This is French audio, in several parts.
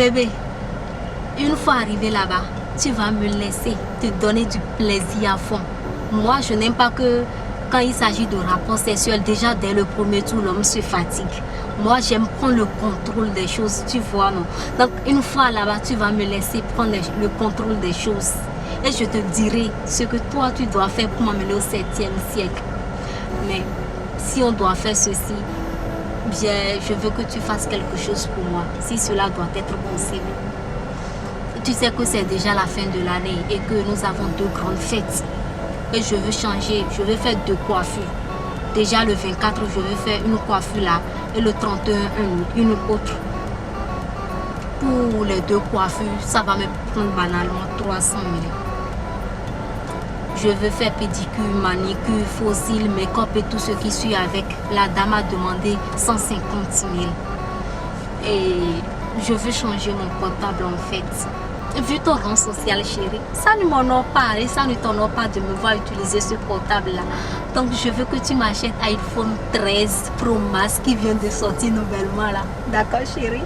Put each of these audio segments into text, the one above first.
Bébé, une fois arrivé là-bas, tu vas me laisser te donner du plaisir à fond. Moi, je n'aime pas que quand il s'agit de rapports sexuels, déjà dès le premier tour, l'homme se fatigue. Moi, j'aime prendre le contrôle des choses, tu vois, non? Donc, une fois là-bas, tu vas me laisser prendre le contrôle des choses. Et je te dirai ce que toi, tu dois faire pour m'amener au 7e siècle. Mais si on doit faire ceci, bien, je veux que tu fasses quelque chose pour moi, si cela doit être possible. Tu sais que c'est déjà la fin de l'année et que nous avons 2 grandes fêtes. Et je veux changer, je veux faire 2 coiffures. Déjà le 24, je veux faire une coiffure là et le 31, une autre. Pour les 2 coiffures, ça va me prendre banalement 300 000. Je veux faire pédicure, manicure, fossile, make-up et tout ce qui suit avec. La dame a demandé 150 000. Et je veux changer mon portable en fait. Vu ton rang social, chérie, ça ne m'honore pas et ça ne t'honore pas de me voir utiliser ce portable-là. Donc, je veux que tu m'achètes iPhone 13 Pro Max qui vient de sortir nouvellement là. D'accord, chérie?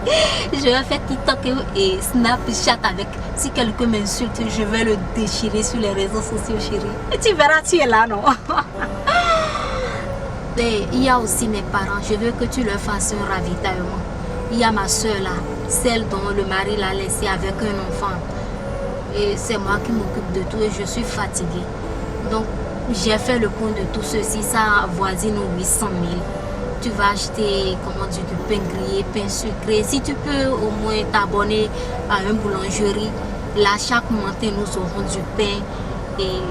Je vais faire TikTok et Snapchat avec. Si quelqu'un m'insulte, je vais le déchirer sur les réseaux sociaux, chérie. Et tu verras, tu es là, non? Et il y a aussi mes parents. Je veux que tu leur fasses un ravitaillement. Il y a ma soeur là, celle dont le mari l'a laissée avec un enfant. Et c'est moi qui m'occupe de tout et je suis fatiguée. Donc, j'ai fait le compte de tout ceci. Ça avoisine aux 800 000. Tu vas acheter, comment dire, du pain grillé, pain sucré. Si tu peux au moins t'abonner à une boulangerie. Là, chaque matin, nous aurons du pain. Et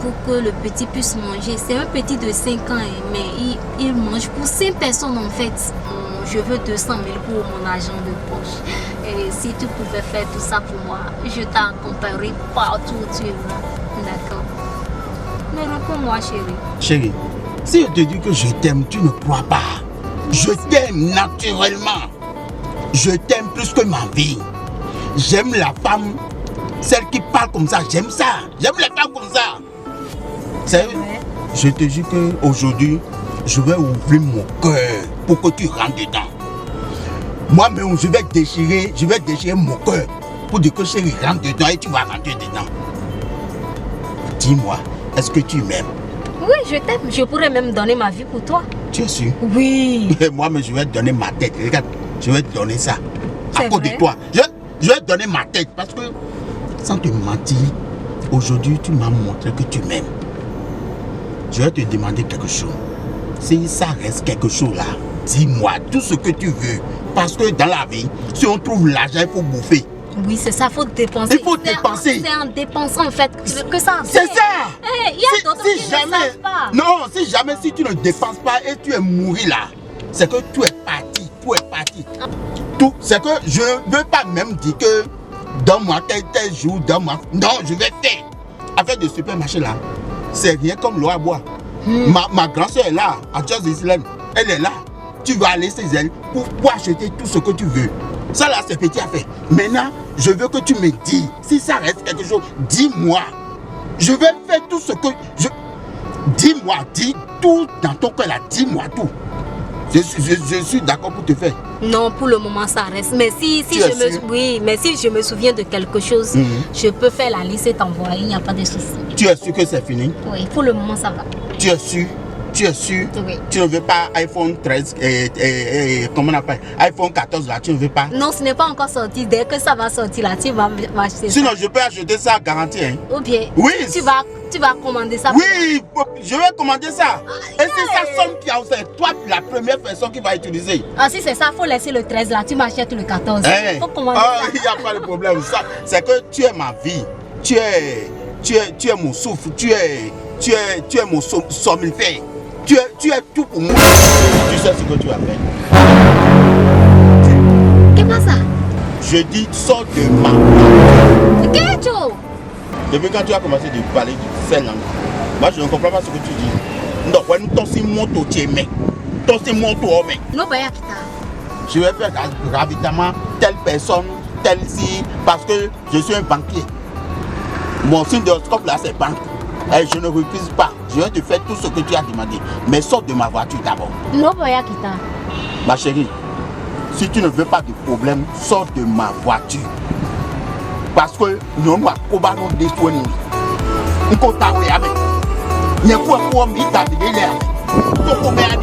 pour que le petit puisse manger. C'est un petit de 5 ans, mais il mange pour 5 personnes en fait. Je veux 200 000 pour mon argent de poche. Et si tu pouvais faire tout ça pour moi, je t'accompagnerai partout où tu vas. D'accord? Mais réponds-moi, chérie. Chérie, si je te dis que je t'aime, tu ne crois pas. Je t'aime naturellement. Je t'aime plus que ma vie. J'aime la femme, celle qui parle comme ça. J'aime ça. J'aime les femmes comme ça. C'est vrai. Je te dis qu'aujourd'hui, je vais ouvrir mon cœur pour que tu rentres dedans. Moi-même, je vais déchirer mon cœur pour dire que chérie rentre dedans et tu vas rentrer dedans. Dis-moi, est-ce que tu m'aimes? Oui, je t'aime. Je pourrais même donner ma vie pour toi. Tu es sûr? Oui. Et moi, mais je vais te donner ma tête. Regarde, je vais te donner ça. À cause de toi. Je vais te donner ma tête parce que, sans te mentir, aujourd'hui, tu m'as montré que tu m'aimes. Je vais te demander quelque chose. Si ça reste quelque chose là, dis-moi tout ce que tu veux. Parce que dans la vie, si on trouve l'argent, il faut bouffer. Oui, c'est ça, il faut dépenser. Il faut dépenser. C'est en dépensant en fait que ça. C'est ça. Il y a d'autres qui ne savent pas. Non, si tu ne dépenses pas et tu es mouru là, c'est que tu es parti. Tout, c'est que je ne veux pas même dire que donne-moi tel jour, donne-moi. Non, je vais faire. Affaire de supermarché là, c'est rien comme l'eau à boire. Ma grand-soeur est là, à Just Island. Elle est là. Tu vas aller chez elle pour acheter tout ce que tu veux. Ça là, c'est petit affaire. Maintenant, je veux que tu me dis, si ça reste quelque chose, dis-moi. Je vais faire tout ce que dis-moi, dis tout dans ton cœur là, dis-moi tout. Je suis d'accord pour te faire. Non, pour le moment ça reste. Mais si je me souviens de quelque chose, je peux faire la liste et t'envoyer, il n'y a pas de souci. Tu es sûr que c'est fini? Oui, pour le moment ça va. Tu es sûr? Oui. Tu ne veux pas iPhone 13 comment on appelle? iPhone 14 là, tu ne veux pas? Non, ce n'est pas encore sorti. Dès que ça va sortir là, tu vas m'acheter. Sinon, je peux acheter ça à garantie. Hein? Ou bien, oui. Tu vas commander ça. Oui, je vais commander ça. Et c'est sa somme qui a aussi. Toi, la première personne qui va utiliser. Ah, si c'est ça, il faut laisser le 13 là. Tu m'achètes le 14. Il faut commander ça. Il n'y a pas de problème. C'est que tu es ma vie. Tu es mon souffle. Tu es mon somnifère. Tu es tout pour moi. Tu sais ce que tu as fait. Qu'est-ce que ça? Je dis, sors de ma vie. Qu'est-ce? Depuis quand tu as commencé de parler de ces langues, moi je ne comprends pas ce que tu dis. Non, ton si monto tu aimais. Ton si monto homme. Non, je vais faire ravitaillement telle personne, telle ci, parce que je suis un banquier. Mon signe d'horoscope là c'est banque. Et je ne refuse pas. Je vais te faire tout ce que tu as demandé. Mais sors de ma voiture d'abord. Non, ma chérie, Si tu ne veux pas de problème, sors de ma voiture. Parce que nous avons pas de détourner. Nous avons pas de problème. Nous avons pas de problème. Nous avons pas de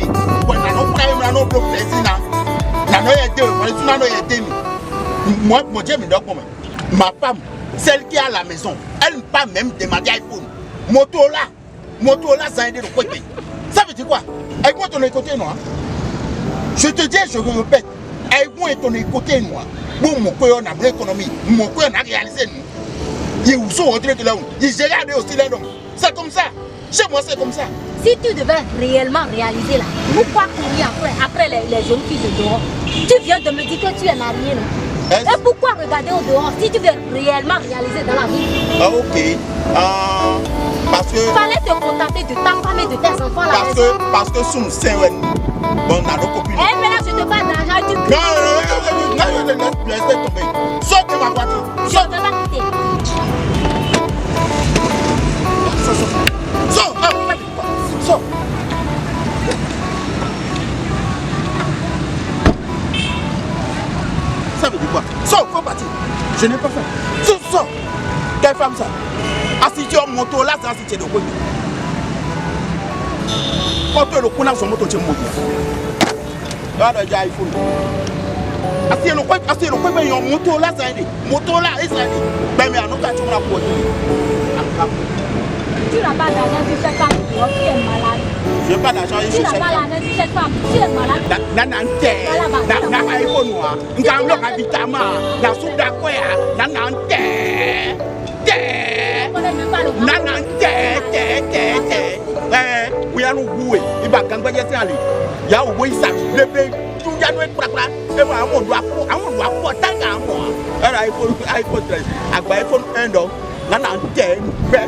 problème. Moi, mon Dieu, ma femme, celle qui est à la maison, elle ne peut pas même demander iPhone. Moto là, ça a aidé le côté. Ça veut dire quoi? Avec moi, ton côté, non? Je te dis, je le répète, avec moi, ton côté, moi. Bon, mon coeur, on a vraie économie. Mon coeur, on a réalisé. Ils sont rentrés de là. Ils gèrent aussi là. C'est comme ça. Chez moi, c'est comme ça. Si tu devais réellement réaliser là, pourquoi courir après les jeunes filles de dehors? Tu viens de me dire que tu es marié, non? Et pourquoi regarder au dehors si tu veux réellement réaliser dans la vie? Ah, ok. Parce que... Fallait te contenter de ta femme et de tes enfants là. Parce que sous c'est bon, on a nos copines. Eh, mais là, je te parle d'argent, tu peux. Non, laisse tomber. Sors de ma voiture. Je ne vais pas quitter. Sors. Ça veut dire quoi? Sors, faut partir. Je n'ai pas fait. Sors. Quelle femme ça? Assis en moto là, c'est assis de quoi? Quand tu es le coup, son moto, tu es moto. Là, déjà, il faut. Assis le coup, mais il y a un moto là, ça aide. Moto là, ça aide. Ben, mais à nous, quand tu m'as pour tu n'as pas d'argent, tu fais pas tu es malade. Je n'ai pas d'argent, je suis malade. Tu n'as pas d'argent, tu fais pas tu es malade. Dans iPhone, dans le habitement, dans le sous d'accord, dans we are no way. If I can get it, ya we sa le be tu ya no prakra e wa mo do akọ tanga mo era iPhone agba iPhone endo na na nte be